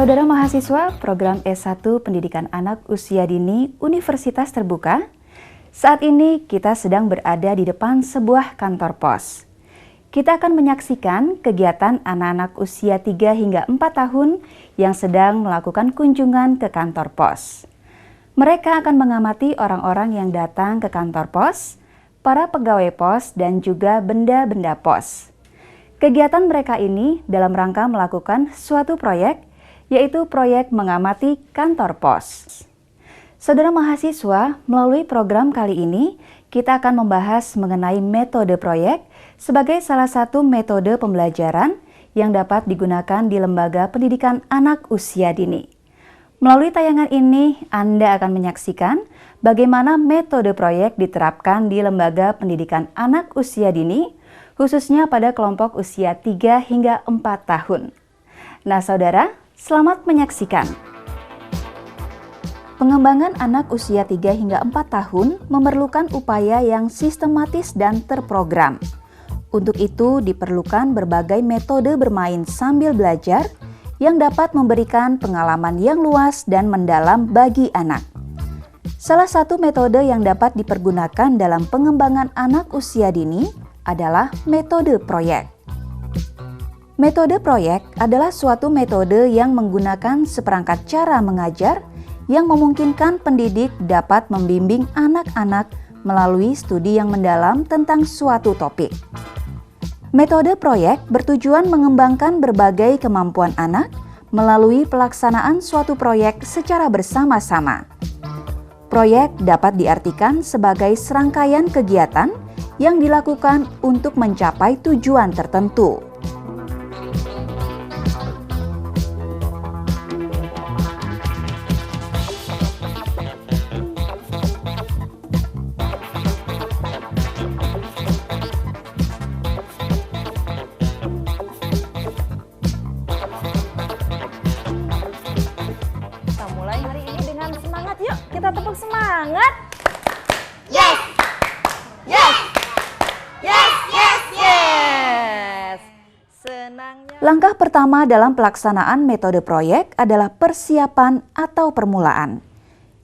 Saudara mahasiswa program S1 Pendidikan Anak Usia Dini Universitas Terbuka, saat ini kita sedang berada di depan sebuah kantor pos. Kita akan menyaksikan kegiatan anak-anak usia 3 hingga 4 tahun yang sedang melakukan kunjungan ke kantor pos. Mereka akan mengamati orang-orang yang datang ke kantor pos, para pegawai pos, dan juga benda-benda pos. Kegiatan mereka ini dalam rangka melakukan suatu proyek, yaitu proyek mengamati kantor pos. Saudara mahasiswa, melalui program kali ini, kita akan membahas mengenai metode proyek sebagai salah satu metode pembelajaran yang dapat digunakan di lembaga pendidikan anak usia dini. Melalui tayangan ini, Anda akan menyaksikan bagaimana metode proyek diterapkan di lembaga pendidikan anak usia dini, khususnya pada kelompok usia 3 hingga 4 tahun. Nah, saudara, selamat menyaksikan. Pengembangan anak usia 3 hingga 4 tahun memerlukan upaya yang sistematis dan terprogram. Untuk itu diperlukan berbagai metode bermain sambil belajar yang dapat memberikan pengalaman yang luas dan mendalam bagi anak. Salah satu metode yang dapat dipergunakan dalam pengembangan anak usia dini adalah metode proyek. Metode proyek adalah suatu metode yang menggunakan seperangkat cara mengajar yang memungkinkan pendidik dapat membimbing anak-anak melalui studi yang mendalam tentang suatu topik. Metode proyek bertujuan mengembangkan berbagai kemampuan anak melalui pelaksanaan suatu proyek secara bersama-sama. Proyek dapat diartikan sebagai serangkaian kegiatan yang dilakukan untuk mencapai tujuan tertentu. Kita tepuk semangat. Yes! Yes! Yes! Yes! Yes! Senangnya. Langkah pertama dalam pelaksanaan metode proyek adalah persiapan atau permulaan,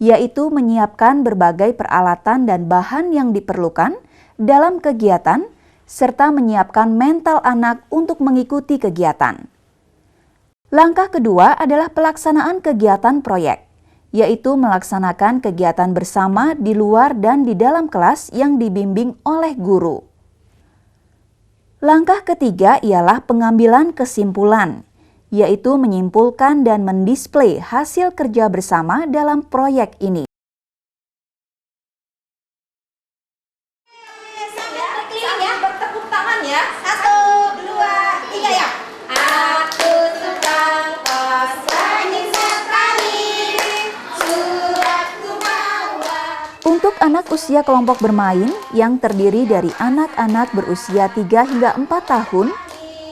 yaitu menyiapkan berbagai peralatan dan bahan yang diperlukan dalam kegiatan, serta menyiapkan mental anak untuk mengikuti kegiatan. Langkah kedua adalah pelaksanaan kegiatan proyek, yaitu melaksanakan kegiatan bersama di luar dan di dalam kelas yang dibimbing oleh guru. Langkah ketiga ialah pengambilan kesimpulan, yaitu menyimpulkan dan mendisplay hasil kerja bersama dalam proyek ini. Bertepuk tangan ya. 1, 2, 3 ya. Aku tukang pos rajin sekali. Suratku bawa. Untuk anak usia kelompok bermain yang terdiri dari anak-anak berusia 3 hingga 4 tahun,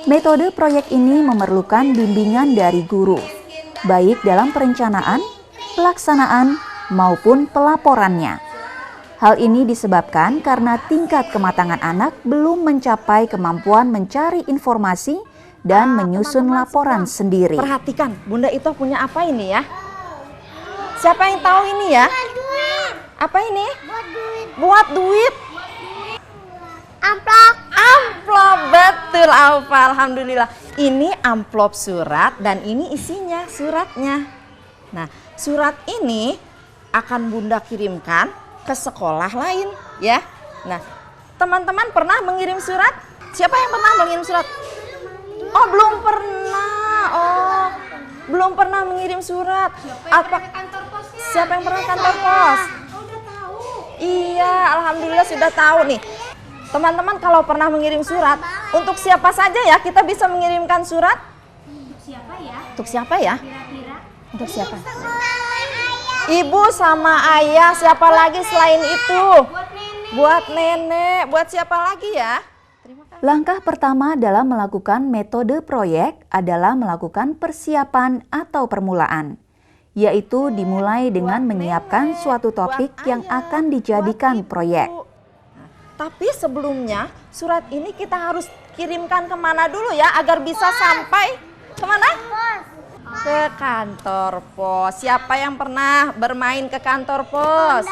metode proyek ini memerlukan bimbingan dari guru, baik dalam perencanaan, pelaksanaan, maupun pelaporannya. Hal ini disebabkan karena tingkat kematangan anak belum mencapai kemampuan mencari informasi dan menyusun laporan sendiri. Perhatikan, Bunda itu punya apa ini ya? Siapa yang tahu ini ya? Apa ini? Buat duit. Amplop. Amplop, betul Alfa, alhamdulillah. Ini amplop surat dan ini isinya suratnya. Nah, surat ini akan Bunda kirimkan ke sekolah lain ya. Nah, teman-teman pernah mengirim surat? Siapa yang pernah mengirim surat? Oh, belum pernah. Oh, belum pernah mengirim surat. Siapa yang pernah ke kantor pos? Iya, alhamdulillah sudah tahu nih. Teman-teman kalau pernah mengirim surat, untuk siapa saja ya kita bisa mengirimkan surat? Untuk siapa ya? Untuk siapa ya? Kira-kira. Untuk siapa? Ibu sama ayah, siapa lagi selain itu? Buat nenek, buat siapa lagi ya? Terima kasih. Langkah pertama dalam melakukan metode proyek adalah melakukan persiapan atau permulaan, yaitu dimulai dengan menyiapkan suatu topik yang akan dijadikan proyek. Tapi sebelumnya surat ini kita harus kirimkan kemana dulu ya agar bisa sampai kemana? Ke kantor pos. Siapa yang pernah bermain ke kantor pos?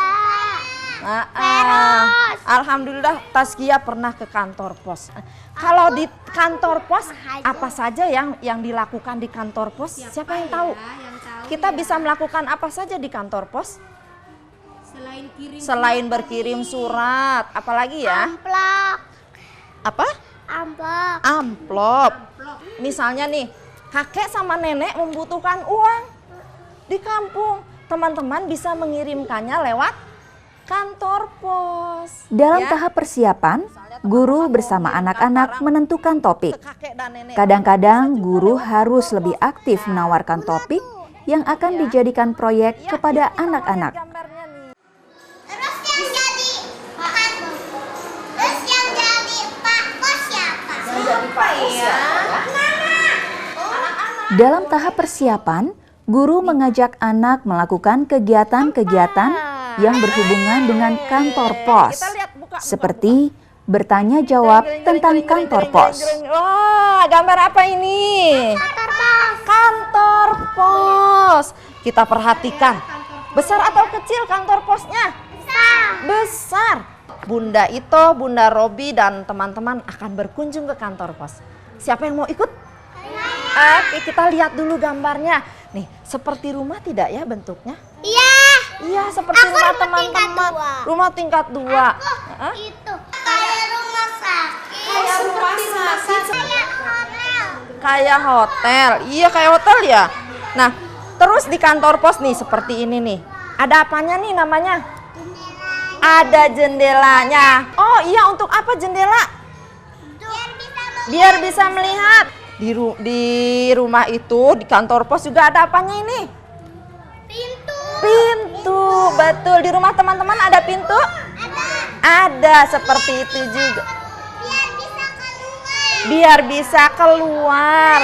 Alhamdulillah Tazkiyah pernah ke kantor pos. Kalau di kantor pos apa saja yang dilakukan di kantor pos? Siapa yang tahu? Kita bisa melakukan apa saja di kantor pos? Selain berkirim surat, apalagi ya? Amplop. Apa? Amplop. Amplop. Misalnya nih, kakek sama nenek membutuhkan uang di kampung. Teman-teman bisa mengirimkannya lewat kantor pos. Dalam Ya. tahap persiapan, guru bersama anak-anak menentukan topik. Ke kakek dan nenek. Kadang-kadang guru harus lebih aktif menawarkan topik yang akan dijadikan proyek kepada anak-anak. Gambarnya nih. Terus yang jadi terus yang jadi Pak Pos siapa? Siapa ya? Dalam tahap persiapan, guru mengajak anak melakukan kegiatan-kegiatan yang berhubungan dengan kantor pos, Kita lihat, buka. seperti bertanya jawab tentang kantor pos. Wah, gambar apa ini? Kantor Pos. Kantor pos. Kita perhatikan. Besar atau kecil kantor posnya? Besar. Bunda Ito, Bunda Robi, dan teman-teman akan berkunjung ke kantor pos. Siapa yang mau ikut? Oke, kita lihat dulu gambarnya. Nih, seperti rumah tidak ya bentuknya? Iya. Iya, seperti Aku rumah rumah tingkat teman-teman. dua. Rumah tingkat 2. Hah? Itu kayak rumah sakit. Kayak rumah sakit. Kayak hotel. Kayak hotel. Iya, kayak hotel ya. Nah, terus di kantor pos nih seperti ini nih. Ada apanya nih namanya? Ada jendelanya. Oh iya, untuk apa jendela? Biar bisa melihat. Di rumah itu, di kantor pos juga ada apanya ini? Pintu. Pintu, betul. Di rumah teman-teman ada pintu? Ada, seperti itu juga. Biar bisa keluar. Biar bisa keluar.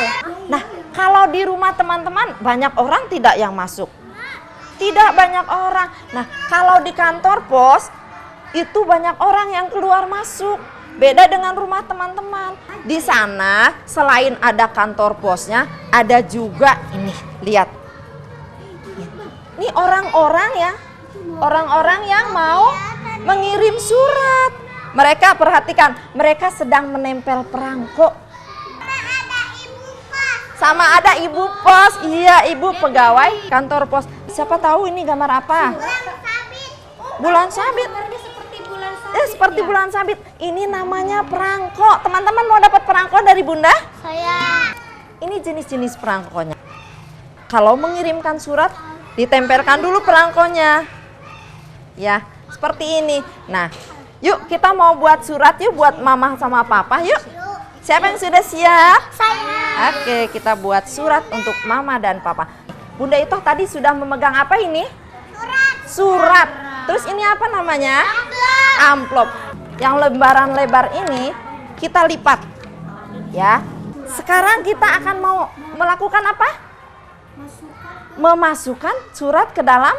Nah, kalau di rumah teman-teman banyak orang tidak yang masuk? Tidak banyak orang. Nah, kalau di kantor pos itu banyak orang yang keluar masuk. Beda dengan rumah teman-teman. Di sana selain ada kantor posnya, ada juga ini, lihat. Ini orang-orang ya. Orang-orang yang mau mengirim surat. Mereka perhatikan, mereka sedang menempel perangko. Sama ada ibu pos, iya ibu pegawai kantor pos. Siapa tahu ini gambar apa? Bulan sabit. Seperti bulan sabit. Ini namanya perangko. Teman-teman mau dapat perangko dari Bunda? Saya. Ini jenis-jenis perangkonya. Kalau mengirimkan surat, ditempelkan dulu perangkonya. Ya, seperti ini. Nah, yuk kita mau buat surat yuk buat mama sama papa yuk. Siapa yang sudah siap? Saya. Oke, kita buat surat untuk mama dan papa. Bunda itu tadi sudah memegang apa ini? Surat. Terus ini apa namanya? Amplop. Yang lembaran lebar ini kita lipat. Ya. Sekarang kita akan mau melakukan apa? Memasukkan surat ke dalam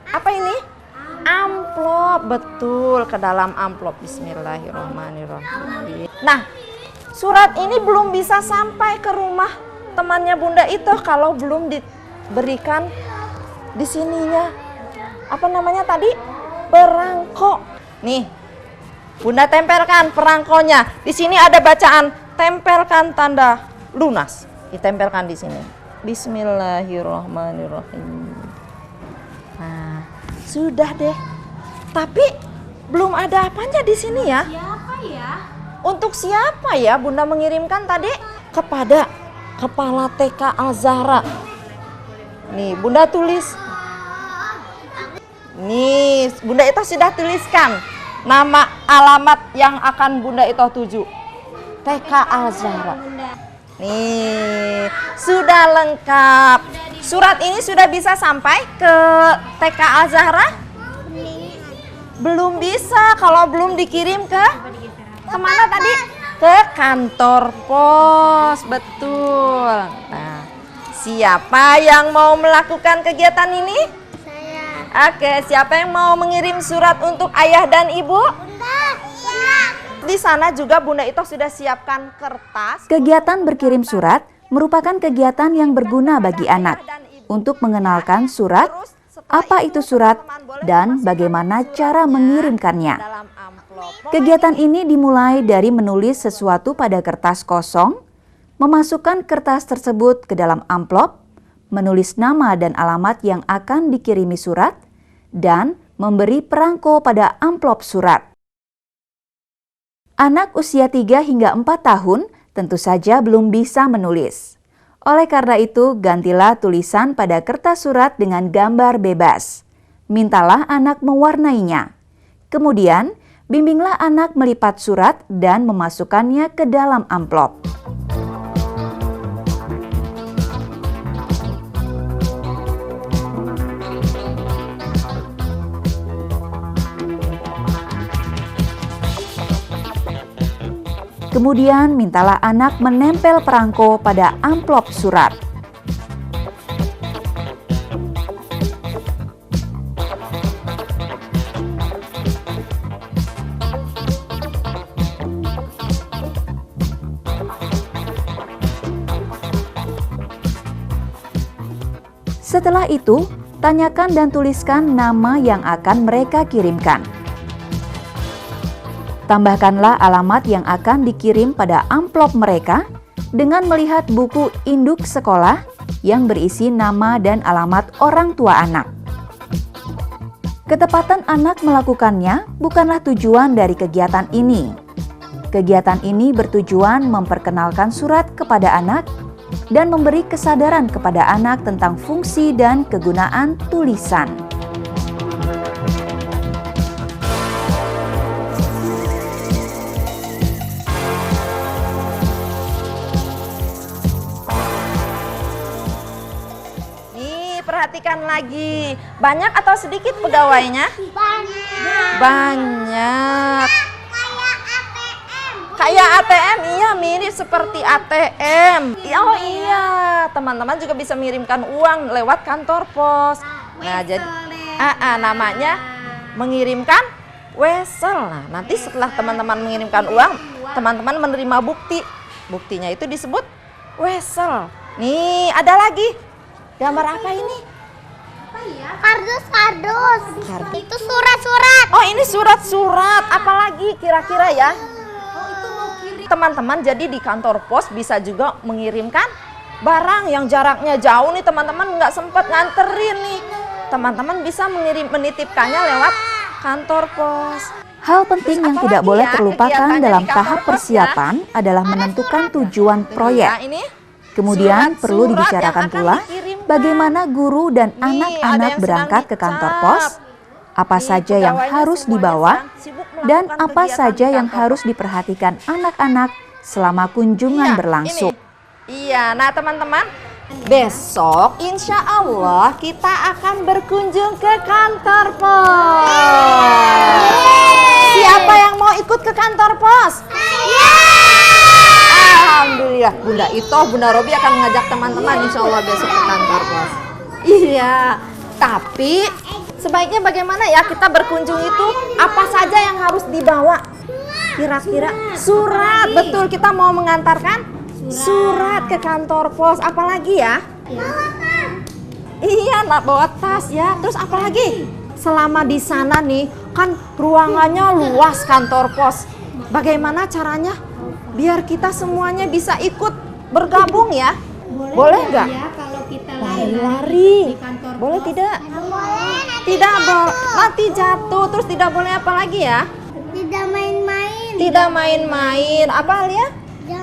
apa ini? Amplop. Betul, ke dalam amplop. Bismillahirrahmanirrahim. Nah, surat ini belum bisa sampai ke rumah temannya Bunda itu kalau belum diberikan di sininya. Apa namanya tadi? Perangko. Nih, Bunda tempelkan perangkonya. Di sini ada bacaan, tempelkan tanda lunas. Ditempelkan di sini. Bismillahirrahmanirrahim. Nah, sudah deh. Tapi belum ada apanya di sini ya. Siapa ya? Untuk siapa ya Bunda mengirimkan tadi? Kepada Kepala TK Al-Zahra. Nih, Bunda tulis. Nih, Bunda itu sudah tuliskan nama alamat yang akan Bunda itu tuju. TK Al-Zahra. Nih, sudah lengkap. Surat ini sudah bisa sampai ke TK Al-Zahra? Belum bisa kalau belum dikirim ke kemana tadi? Ke kantor pos, betul. Nah, siapa yang mau melakukan kegiatan ini? Saya. Oke, siapa yang mau mengirim surat untuk ayah dan ibu? Bunda. Iya. Di sana juga Bunda itu sudah siapkan kertas. Kegiatan berkirim surat merupakan kegiatan yang berguna bagi anak untuk mengenalkan surat, apa itu surat, dan bagaimana cara mengirimkannya. Kegiatan ini dimulai dari menulis sesuatu pada kertas kosong, memasukkan kertas tersebut ke dalam amplop, menulis nama dan alamat yang akan dikirimi surat, dan memberi perangko pada amplop surat. Anak usia 3 hingga 4 tahun tentu saja belum bisa menulis. Oleh karena itu, gantilah tulisan pada kertas surat dengan gambar bebas. Mintalah anak mewarnainya. Kemudian, bimbinglah anak melipat surat dan memasukkannya ke dalam amplop. Kemudian mintalah anak menempel perangko pada amplop surat. Setelah itu, tanyakan dan tuliskan nama yang akan mereka kirimkan. Tambahkanlah alamat yang akan dikirim pada amplop mereka dengan melihat buku induk sekolah yang berisi nama dan alamat orang tua anak. Ketepatan anak melakukannya bukanlah tujuan dari kegiatan ini. Kegiatan ini bertujuan memperkenalkan surat kepada anak dan memberi kesadaran kepada anak tentang fungsi dan kegunaan tulisan. Perhatikan lagi, banyak atau sedikit pegawainya? Banyak. Kayak ATM, iya, mirip seperti ATM. Oh iya, teman-teman juga bisa mengirimkan uang lewat kantor pos. Nah, jadi namanya mengirimkan wesel. Nah, nanti setelah teman-teman mengirimkan uang, teman-teman menerima bukti. Buktinya itu disebut wesel. Nih, ada lagi. Gambar apa ini? Kardus. Itu surat-surat. Oh, ini surat-surat. Apalagi kira-kira ya? Teman-teman, jadi di kantor pos bisa juga mengirimkan barang yang jaraknya jauh nih, teman-teman nggak sempat nganterin nih. Teman-teman bisa menitipkannya lewat kantor pos. Hal penting yang tidak boleh terlupakan dalam tahap persiapan adalah menentukan tujuan proyek. Kemudian perlu dibicarakan pula bagaimana guru dan anak-anak berangkat ke kantor pos, apa saja yang harus dibawa, dan apa saja yang harus diperhatikan anak-anak selama kunjungan berlangsung. Iya, nah teman-teman, besok insya Allah kita akan berkunjung ke kantor pos. Siapa yang mau ikut ke kantor pos? Alhamdulillah, Bunda Ito, Bunda Robi akan mengajak teman-teman insya Allah besok ke kantor pos. Iya, tapi sebaiknya bagaimana ya kita berkunjung itu, apa saja yang harus dibawa? Kira-kira surat, betul, kita mau mengantarkan surat ke kantor pos. Apalagi ya? Iya, nak bawa tas ya. Terus apalagi? Selama di sana nih, kan ruangannya luas kantor pos. Bagaimana caranya? Biar kita semuanya bisa ikut bergabung ya. Boleh nggak? Ya, kalau kita lari-lari. Boleh tidak? Boleh. Tidak boleh. Nanti jatuh. Terus tidak boleh apa lagi ya? Tidak main-main. Tidak main-main. Apa Alia?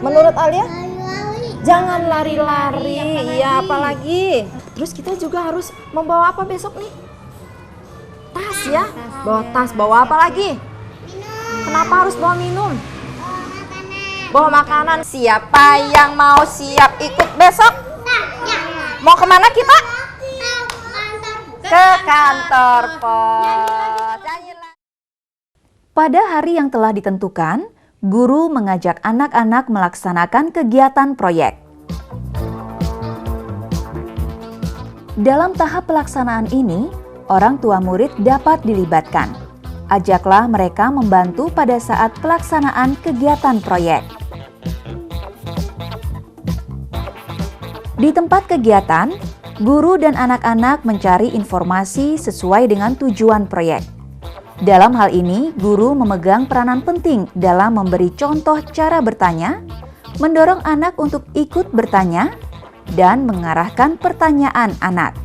Menurut Alia? Lari-lari. Jangan lari-lari. Iya, apalagi. Terus kita juga harus membawa apa besok nih? Tas ya. Bawa tas. Bawa apa lagi? Kenapa harus bawa minum? Bawa makanan. Siapa yang mau siap ikut besok? Mau kemana kita? Ke kantor pos. Pada hari yang telah ditentukan, guru mengajak anak-anak melaksanakan kegiatan proyek. Dalam tahap pelaksanaan ini, orang tua murid dapat dilibatkan. Ajaklah mereka membantu pada saat pelaksanaan kegiatan proyek. Di tempat kegiatan, guru dan anak-anak mencari informasi sesuai dengan tujuan proyek. Dalam hal ini, guru memegang peranan penting dalam memberi contoh cara bertanya, mendorong anak untuk ikut bertanya, dan mengarahkan pertanyaan anak.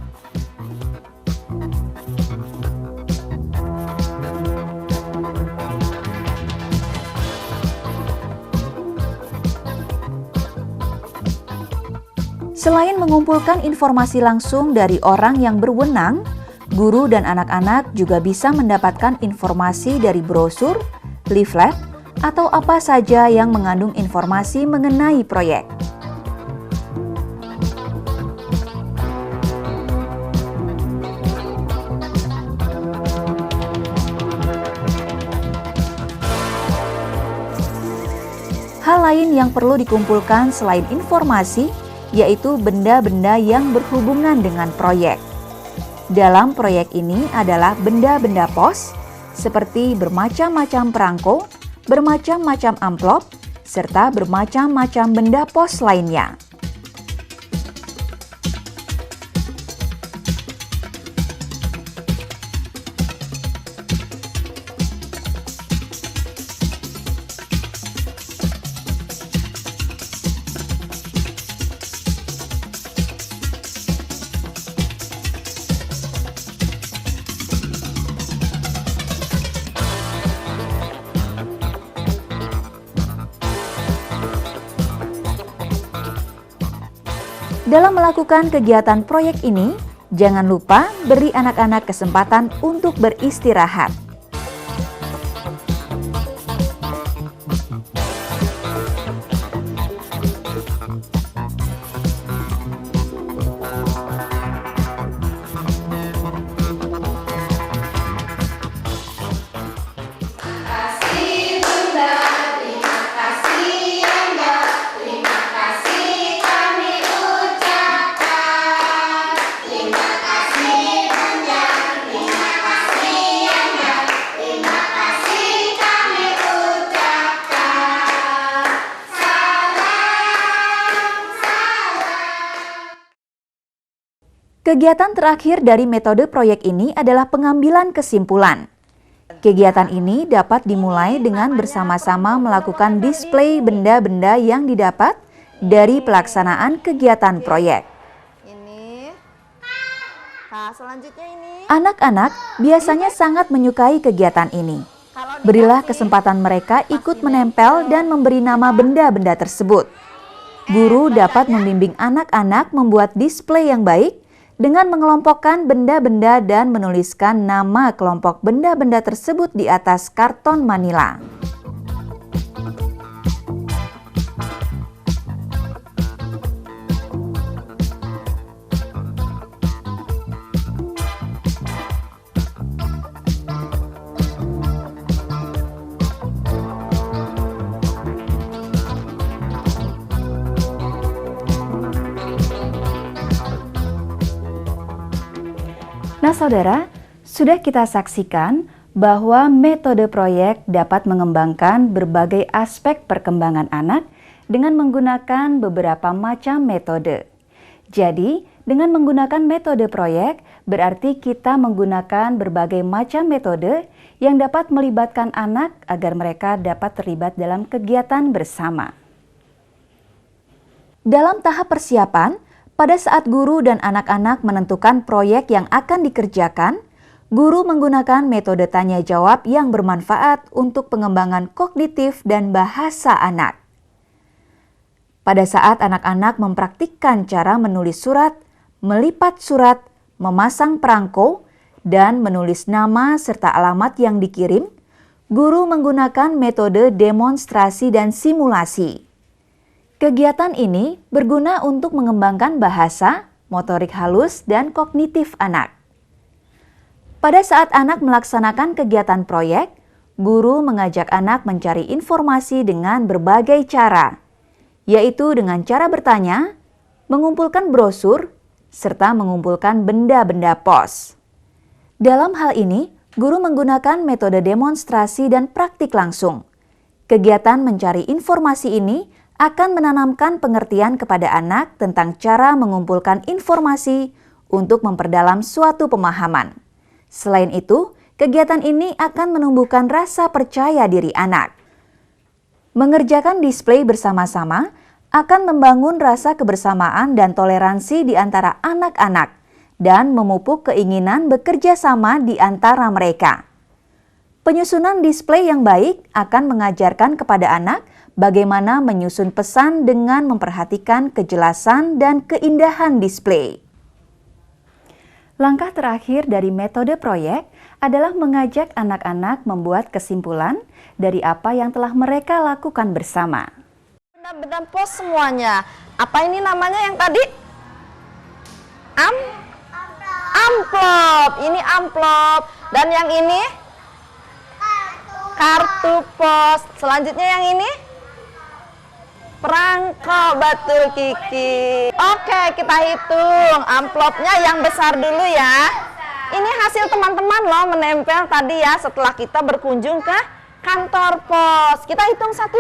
Selain mengumpulkan informasi langsung dari orang yang berwenang, guru dan anak-anak juga bisa mendapatkan informasi dari brosur, leaflet, atau apa saja yang mengandung informasi mengenai proyek. Hal lain yang perlu dikumpulkan selain informasi yaitu benda-benda yang berhubungan dengan proyek. Dalam proyek ini adalah benda-benda pos, seperti bermacam-macam perangko, bermacam-macam amplop, serta bermacam-macam benda pos lainnya. Dalam melakukan kegiatan proyek ini, jangan lupa beri anak-anak kesempatan untuk beristirahat. Kegiatan terakhir dari metode proyek ini adalah pengambilan kesimpulan. Kegiatan ini dapat dimulai dengan bersama-sama melakukan display benda-benda yang didapat dari pelaksanaan kegiatan proyek. Selanjutnya ini. Anak-anak biasanya sangat menyukai kegiatan ini. Berilah kesempatan mereka ikut menempel dan memberi nama benda-benda tersebut. Guru dapat membimbing anak-anak membuat display yang baik dengan mengelompokkan benda-benda dan menuliskan nama kelompok benda-benda tersebut di atas karton manila. Nah, saudara, sudah kita saksikan bahwa metode proyek dapat mengembangkan berbagai aspek perkembangan anak dengan menggunakan beberapa macam metode. Jadi, dengan menggunakan metode proyek, berarti kita menggunakan berbagai macam metode yang dapat melibatkan anak agar mereka dapat terlibat dalam kegiatan bersama. Dalam tahap persiapan, pada saat guru dan anak-anak menentukan proyek yang akan dikerjakan, guru menggunakan metode tanya jawab yang bermanfaat untuk pengembangan kognitif dan bahasa anak. Pada saat anak-anak mempraktikkan cara menulis surat, melipat surat, memasang perangko, dan menulis nama serta alamat yang dikirim, guru menggunakan metode demonstrasi dan simulasi. Kegiatan ini berguna untuk mengembangkan bahasa, motorik halus, dan kognitif anak. Pada saat anak melaksanakan kegiatan proyek, guru mengajak anak mencari informasi dengan berbagai cara, yaitu dengan cara bertanya, mengumpulkan brosur, serta mengumpulkan benda-benda pos. Dalam hal ini, guru menggunakan metode demonstrasi dan praktik langsung. Kegiatan mencari informasi ini akan menanamkan pengertian kepada anak tentang cara mengumpulkan informasi untuk memperdalam suatu pemahaman. Selain itu, kegiatan ini akan menumbuhkan rasa percaya diri anak. Mengerjakan display bersama-sama akan membangun rasa kebersamaan dan toleransi di antara anak-anak dan memupuk keinginan bekerja sama di antara mereka. Penyusunan display yang baik akan mengajarkan kepada anak bagaimana menyusun pesan dengan memperhatikan kejelasan dan keindahan display. Langkah terakhir dari metode proyek adalah mengajak anak-anak membuat kesimpulan dari apa yang telah mereka lakukan bersama. Benda-benda pos semuanya. Apa ini namanya yang tadi? Amplop. Ini amplop. Dan yang ini? Kartu pos. Selanjutnya yang ini? Perangko, betul Kiki. Oke, kita hitung amplopnya yang besar dulu ya. Ini hasil teman-teman loh menempel tadi ya setelah kita berkunjung ke kantor pos. Kita hitung satu.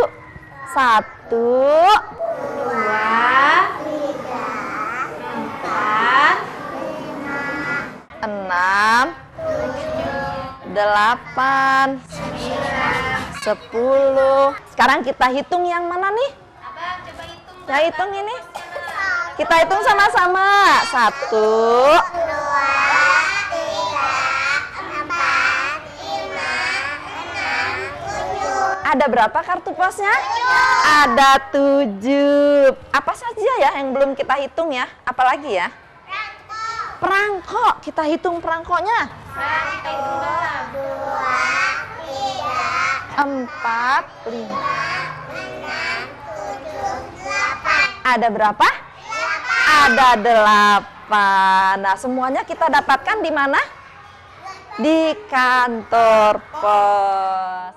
1, 2, 3, 4, 6, 8, 10. Sekarang kita hitung yang mana nih? Ya hitung ini. Kita hitung sama-sama. 1, 2, 3, 4, 5, 6, 7. Ada berapa kartu posnya? Ada 7. Apa saja ya yang belum kita hitung ya? Apalagi ya? Perangko. Kita hitung perangkonya. 1, 2, 3, 4, 5, 6, 7, 8. Ada berapa? 8. Ada 8. Nah, semuanya kita dapatkan di mana? Di kantor pos.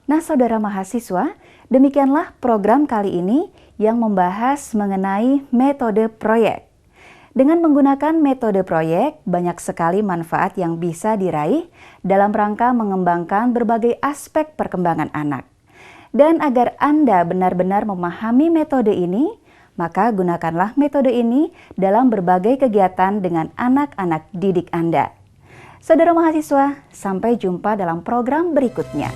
Nah, saudara mahasiswa, demikianlah program kali ini yang membahas mengenai metode proyek. Dengan menggunakan metode proyek, banyak sekali manfaat yang bisa diraih dalam rangka mengembangkan berbagai aspek perkembangan anak. Dan agar Anda benar-benar memahami metode ini, maka gunakanlah metode ini dalam berbagai kegiatan dengan anak-anak didik Anda. Saudara mahasiswa, sampai jumpa dalam program berikutnya.